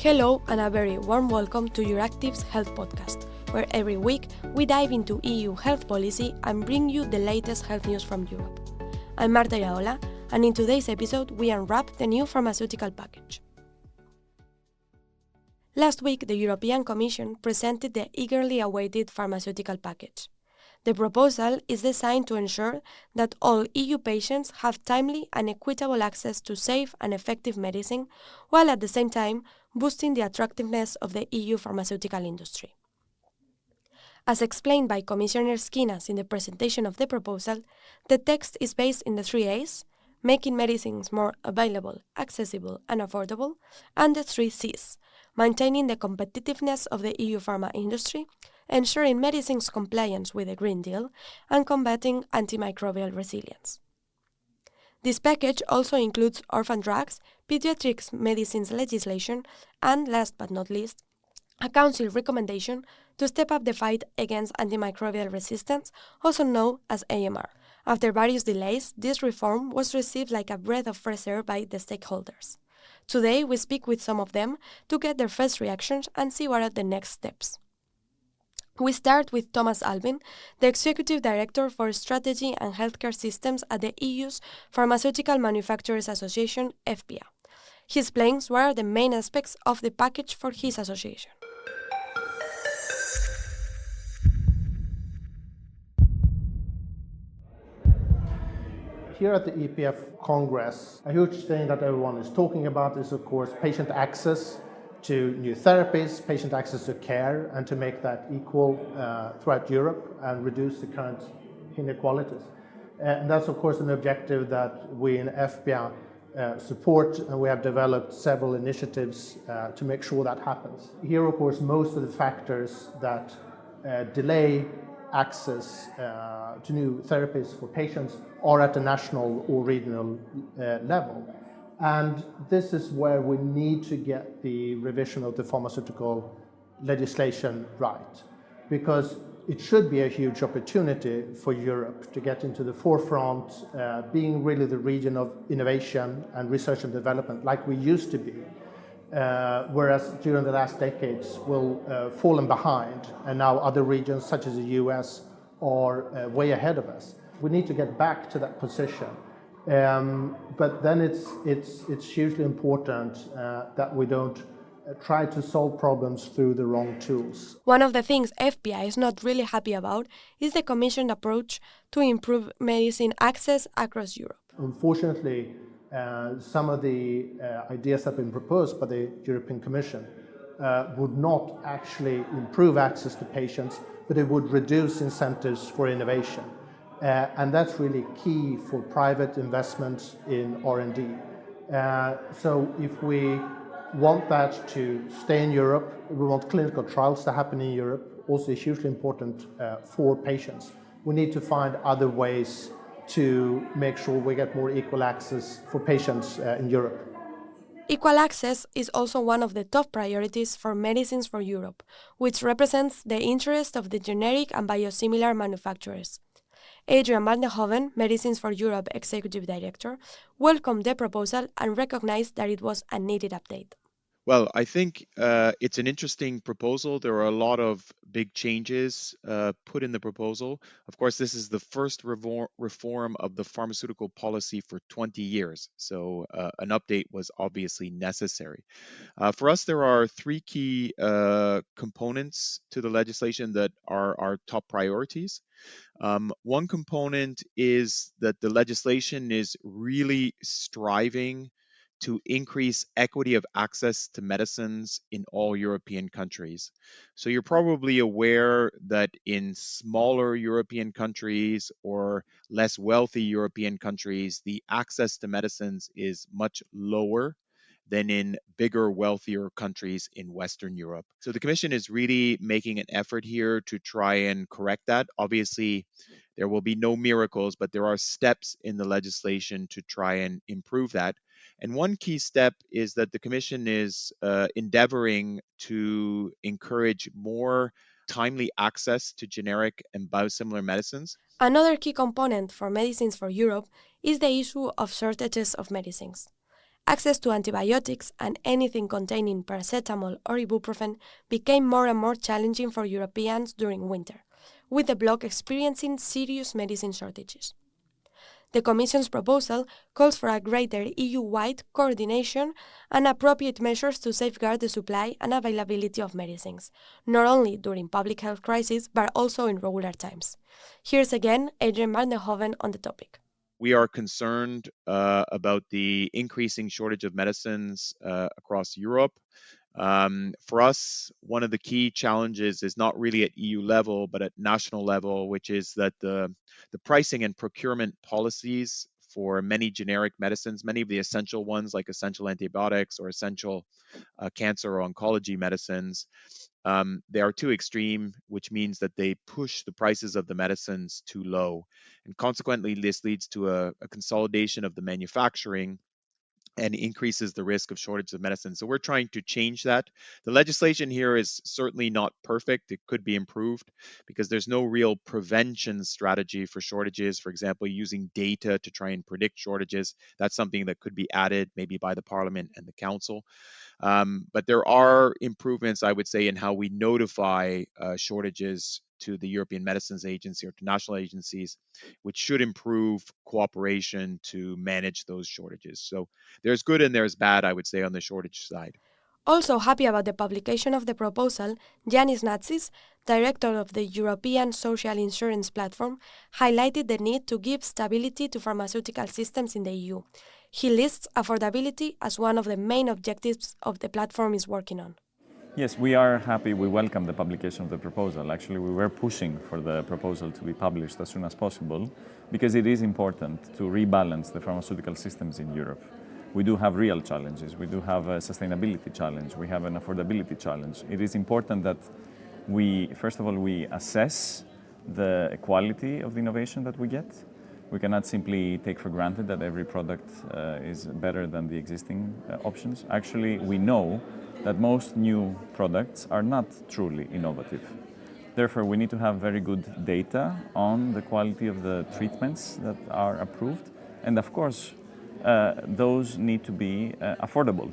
Hello and a very warm welcome to EURACTIV's Health Podcast, where every week we dive into EU health policy and bring you the latest health news from Europe. I'm Marta Iraola, and in today's episode we unwrap the new pharmaceutical package. Last week, the European Commission presented the eagerly awaited pharmaceutical package. The proposal is designed to ensure that all EU patients have timely and equitable access to safe and effective medicine, while at the same time boosting the attractiveness of the EU pharmaceutical industry. As explained by Commissioner Skinas in the presentation of the proposal, the text is based in the 3 A's, making medicines more available, accessible and affordable, and the 3 C's, maintaining the competitiveness of the EU pharma industry, ensuring medicines compliance with the Green Deal, and combating antimicrobial resilience. This package also includes orphan drugs, pediatric medicines legislation, and, last but not least, a Council recommendation to step up the fight against antimicrobial resistance, also known as AMR. After various delays, this reform was received like a breath of fresh air by the stakeholders. Today, we speak with some of them to get their first reactions and see what are the next steps. We start with Thomas Albin, the Executive Director for Strategy and Healthcare Systems at the EU's Pharmaceutical Manufacturers Association, FPA. He explains what are the main aspects of the package for his association. Here at the EPF Congress, a huge thing that everyone is talking about is, of course, patient access to new therapies, patient access to care, and to make that equal throughout Europe and reduce the current inequalities. And that's, of course, an objective that we in FPA support, and we have developed several initiatives to make sure that happens. Here, of course, most of the factors that delay access to new therapies for patients are at the national or regional level. And this is where we need to get the revision of the pharmaceutical legislation right, because it should be a huge opportunity for Europe to get into the forefront, being really the region of innovation and research and development like we used to be, whereas during the last decades we've fallen behind, and now other regions such as the US are way ahead of us. We need to get back to that position. But then it's hugely important that we don't try to solve problems through the wrong tools. One of the things FPI is not really happy about is the Commission approach to improve medicine access across Europe. Unfortunately, some of the ideas that have been proposed by the European Commission would not actually improve access to patients, but it would reduce incentives for innovation. And that's really key for private investments in R&D. So if we want that to stay in Europe, we want clinical trials to happen in Europe, also hugely important for patients. We need to find other ways to make sure we get more equal access for patients in Europe. Equal access is also one of the top priorities for Medicines for Europe, which represents the interest of the generic and biosimilar manufacturers. Adrian van der Hoven, Medicines for Europe Executive Director, welcomed the proposal and recognized that it was a needed update. Well, I think it's an interesting proposal. There are a lot of big changes put in the proposal. Of course, this is the first reform of the pharmaceutical policy for 20 years, so an update was obviously necessary. For us, there are 3 key components to the legislation that are our top priorities. One component is that the legislation is really striving to increase equity of access to medicines in all European countries. So you're probably aware that in smaller European countries or less wealthy European countries, the access to medicines is much lower than in bigger, wealthier countries in Western Europe. So the Commission is really making an effort here to try and correct that. Obviously, there will be no miracles, but there are steps in the legislation to try and improve that. And one key step is that the Commission is endeavoring to encourage more timely access to generic and biosimilar medicines. Another key component for Medicines for Europe is the issue of shortages of medicines. access to antibiotics and anything containing paracetamol or ibuprofen became more and more challenging for Europeans during winter, with the bloc experiencing serious medicine shortages. The Commission's proposal calls for a greater EU-wide coordination and appropriate measures to safeguard the supply and availability of medicines, not only during public health crises but also in regular times. Here's again Adrian van der Hoven on the topic. We are concerned about the increasing shortage of medicines across Europe. For us, one of the key challenges is not really at EU level, but at national level, which is that the pricing and procurement policies for many generic medicines, many of the essential ones like essential antibiotics or essential cancer or oncology medicines, they are too extreme, which means that they push the prices of the medicines too low. And consequently, this leads to a consolidation of the manufacturing and increases the risk of shortage of medicine. So we're trying to change that. The legislation here is certainly not perfect. It could be improved because there's no real prevention strategy for shortages. For example, using data to try and predict shortages. That's something that could be added maybe by the Parliament and the Council. But there are improvements, I would say, in how we notify shortages to the European Medicines Agency or to national agencies, which should improve cooperation to manage those shortages. So there's good and there's bad, I would say, on the shortage side. Also happy about the publication of the proposal, Yanis Natsis, director of the European Social Insurance Platform, highlighted the need to give stability to pharmaceutical systems in the EU. He lists affordability as one of the main objectives of the platform is working on. Yes, we are happy. We welcome the publication of the proposal. Actually, we were pushing for the proposal to be published as soon as possible because it is important to rebalance the pharmaceutical systems in Europe. We do have real challenges. We do have a sustainability challenge. We have an affordability challenge. It is important that first of all, we assess the quality of the innovation that we get. We cannot simply take for granted that every product is better than the existing options. Actually, we know that most new products are not truly innovative. Therefore, we need to have very good data on the quality of the treatments that are approved. And of course, those need to be affordable.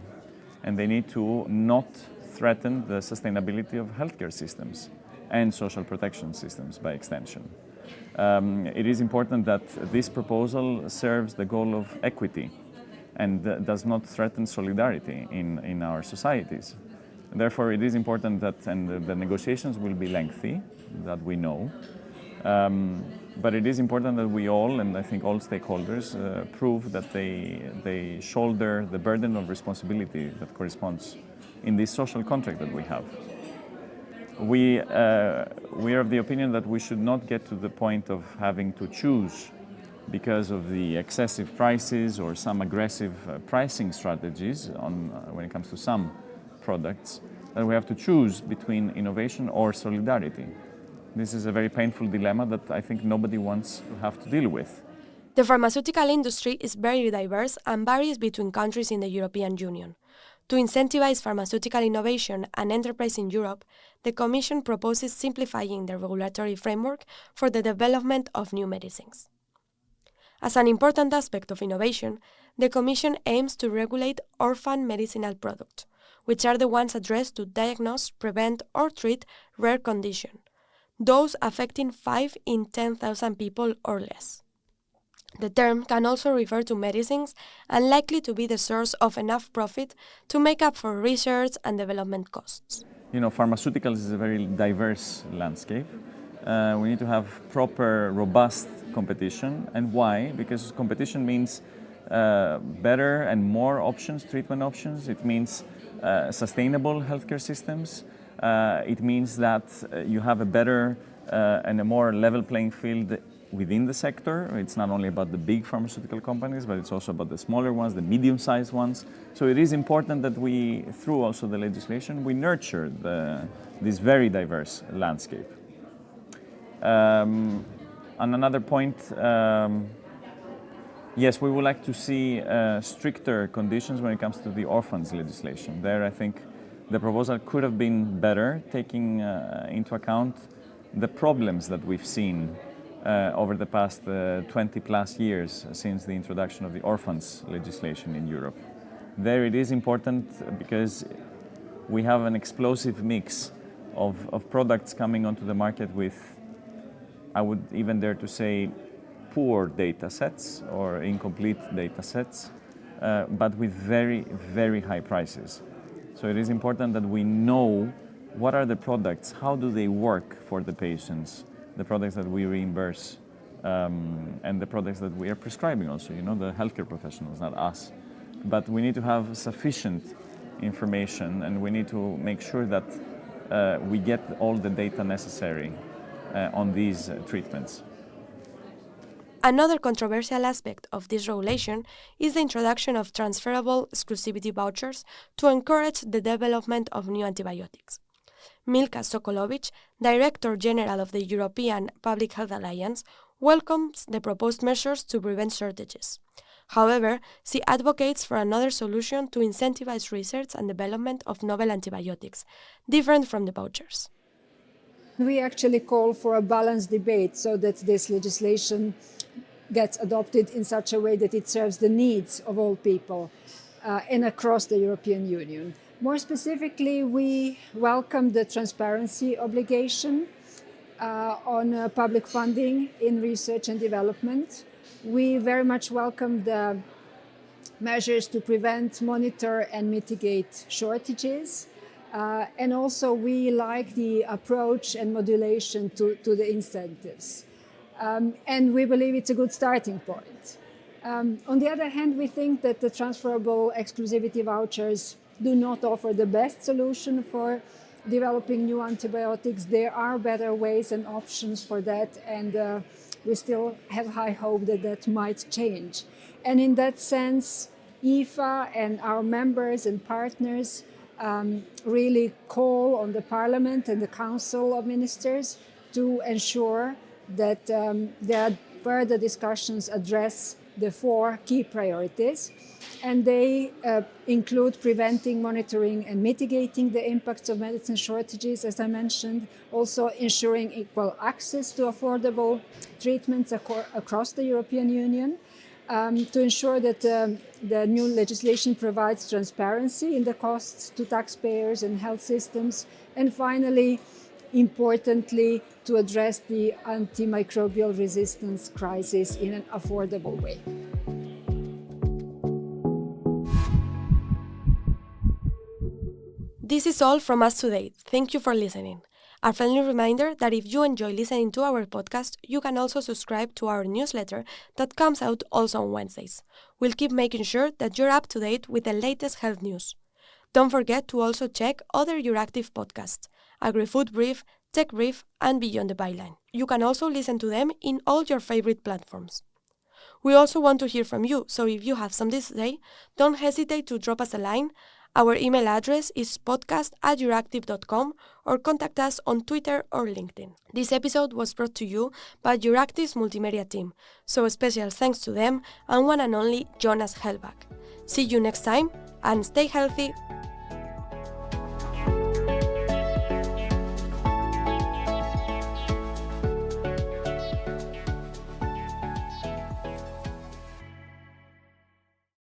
And they need to not threaten the sustainability of healthcare systems and social protection systems by extension. It is important that this proposal serves the goal of equity and does not threaten solidarity in our societies. Therefore, it is important that, and the negotiations will be lengthy, that we know, but it is important that we all, and I think all stakeholders, prove that they shoulder the burden of responsibility that corresponds in this social contract that we have. We are of the opinion that we should not get to the point of having to choose because of the excessive prices or some aggressive pricing strategies when it comes to some products, that we have to choose between innovation or solidarity. This is a very painful dilemma that I think nobody wants to have to deal with. The pharmaceutical industry is very diverse and varies between countries in the European Union. To incentivize pharmaceutical innovation and enterprise in Europe, the Commission proposes simplifying the regulatory framework for the development of new medicines. As an important aspect of innovation, the Commission aims to regulate orphan medicinal products, which are the ones addressed to diagnose, prevent, or treat rare conditions, those affecting 5 in 10,000 people or less. The term can also refer to medicines unlikely to be the source of enough profit to make up for research and development costs. You know, pharmaceuticals is a very diverse landscape. We need to have proper, robust competition. And why? Because competition means better and more options, treatment options. It means sustainable healthcare systems. It means that you have a better and a more level playing field within the sector. It's not only about the big pharmaceutical companies, but it's also about the smaller ones, the medium-sized ones. So it is important that we, through also the legislation, we nurture this very diverse landscape. On another point, yes, we would like to see stricter conditions when it comes to the orphans legislation. There, I think the proposal could have been better, taking into account the problems that we've seen over the past 20 plus years since the introduction of the orphans legislation in Europe. There it is important because we have an explosive mix of products coming onto the market with, I would even dare to say, poor data sets or incomplete data sets, but with very, very high prices. So it is important that we know what are the products, how do they work for the patients, the products that we reimburse, and the products that we are prescribing also, the healthcare professionals, not us. But we need to have sufficient information, and we need to make sure that we get all the data necessary on these treatments. Another controversial aspect of this regulation is the introduction of transferable exclusivity vouchers to encourage the development of new antibiotics. Milka Sokolovic, Director General of the European Public Health Alliance, welcomes the proposed measures to prevent shortages. However, she advocates for another solution to incentivize research and development of novel antibiotics, different from the vouchers. We actually call for a balanced debate so that this legislation gets adopted in such a way that it serves the needs of all people and across the European Union. More specifically, we welcome the transparency obligation on public funding in research and development. We very much welcome the measures to prevent, monitor, and mitigate shortages. And also we like the approach and modulation to the incentives. And we believe it's a good starting point. On the other hand, we think that the transferable exclusivity vouchers do not offer the best solution for developing new antibiotics. There are better ways and options for that, and we still have high hope that that might change. And in that sense, EFA and our members and partners really call on the Parliament and the Council of Ministers to ensure that their further discussions address the 4 key priorities, and they include preventing, monitoring, and mitigating the impacts of medicine shortages, as I mentioned, also ensuring equal access to affordable treatments across the European Union, to ensure that the new legislation provides transparency in the costs to taxpayers and health systems, and finally, importantly, to address the antimicrobial resistance crisis in an affordable way. This is all from us today. Thank you for listening. A friendly reminder that if you enjoy listening to our podcast, you can also subscribe to our newsletter that comes out also on Wednesdays. We'll keep making sure that you're up to date with the latest health news. Don't forget to also check other EURACTIV podcasts, Agri-Food Brief, Tech Brief, and Beyond the Byline. You can also listen to them in all your favorite platforms. We also want to hear from you, so if you have something to say, don't hesitate to drop us a line. Our email address is podcast@euractiv.com or contact us on Twitter or LinkedIn. This episode was brought to you by EURACTIV's multimedia team, so a special thanks to them and one and only Jonas Hellback. See you next time and stay healthy.